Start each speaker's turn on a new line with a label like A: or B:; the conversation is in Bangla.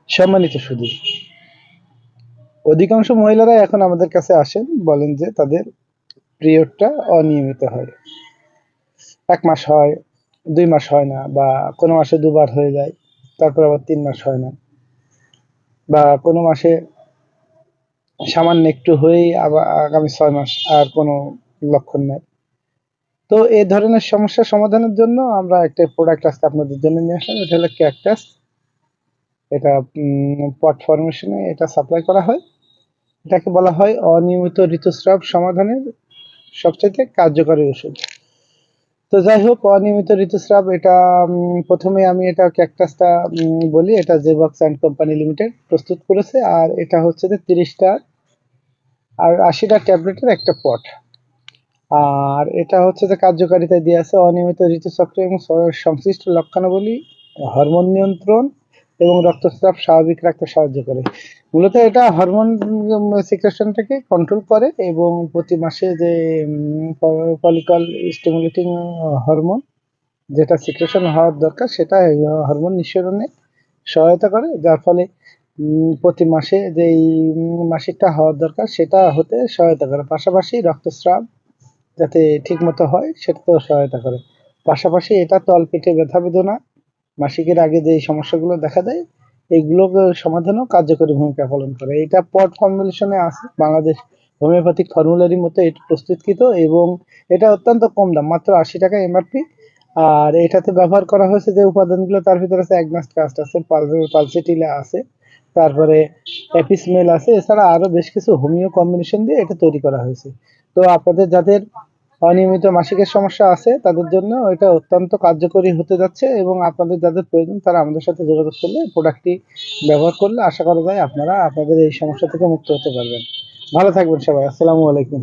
A: সম্মানিত সুধী, অধিকাংশ মহিলারা এখন আমাদের কাছে আসেন, বলেন যে তাদের পিরিয়ডটা অনিয়মিত হয়। ১ মাস হয়, ২ মাস হয় না, বা কোনো মাসে ২ বার হয়ে যায়, তারপর আবার ৩ মাস হয় না, বা কোনো মাসে সামান্য একটু হয়েই আবার আগামী ৬ মাস আর কোনো লক্ষণ নাই। তো এই ধরনের সমস্যা সমাধানের জন্য আমরা একটা প্রোডাক্ট আজকে আপনাদের জন্য নিয়ে আসলাম। এটা হলো ক্যাকটাস। এটা পট ফরমেশনে এটা সাপ্লাই করা হয়। এটাকে বলা হয় অনিয়মিত ঋতুস্রাব সমাধানের সবচাইতে কার্যকরী ওষুধ। তো যাই হোক, অনিয়মিত ঋতুস্রাব এটা প্রথমে আমি এটা ক্যাকটাসটা বলি, এটা জেবক্স অ্যান্ড কোম্পানি লিমিটেড প্রস্তুত করেছে। আর এটা হচ্ছে যে 30টা আর 80টা ট্যাবলেটের একটা পট। আর এটা হচ্ছে যে কার্যকারিতা দিয়ে আছে অনিয়মিত ঋতুচক্র এবং সংশ্লিষ্ট লক্ষণাবলী, হরমোন নিয়ন্ত্রণ এবং রক্তস্রাব স্বাভাবিক রাখতে সাহায্য করে। মূলত এটা হরমোন সিক্রেশনটাকে কন্ট্রোল করে এবং প্রতি মাসে যে ফলিকল স্টিমুলেটিং হরমোন যেটা সিক্রেশন হওয়ার দরকার সেটা হরমোন নিঃসরণে সহায়তা করে, যার ফলে প্রতি মাসে যেই মাসিকটা হওয়ার দরকার সেটা হতে সহায়তা করে। পাশাপাশি রক্তস্রাব যাতে ঠিক মতো হয় সেটাতেও সহায়তা করে। পাশাপাশি এটা তলপেটে ব্যথা বেদনা, মাসিকের আগে যে সমস্যাগুলো দেখা দেয় এগুলো সমাধানেও কার্যকরী ভূমিকা পালন করে। এটা পট ফর্মুলেশনে আছে, বাংলাদেশ হোমিওপ্যাথিক ফর্মুলারির মতো এটি প্রস্তুতকৃত এবং এটা অত্যন্ত কম দাম, মাত্র ৮০ টাকা এমআরপি। আর এটাতে ব্যবহার করা হয়েছে যে উপাদানগুলো তার ভিতরে আছে অ্যাগনাস্ট কাস্ট আছে, পালসেটিলা আছে, তারপরে অ্যাপিসমেল আছে, এছাড়া আরো বেশ কিছু হোমিও কম্বিনেশন দিয়ে এটা তৈরি করা হয়েছে। তো আপনাদের যাদের অনিয়মিত মাসিকের সমস্যা আছে তাদের জন্য এটা অত্যন্ত কার্যকরী হতে যাচ্ছে এবং আপনাদের যাদের প্রয়োজন তারা আমাদের সাথে যোগাযোগ করলে প্রোডাক্টটি ব্যবহার করলে আশা করা যায় আপনারা আপনাদের এই সমস্যা থেকে মুক্ত হতে পারবেন। ভালো থাকবেন সবাই। আসসালামু আলাইকুম।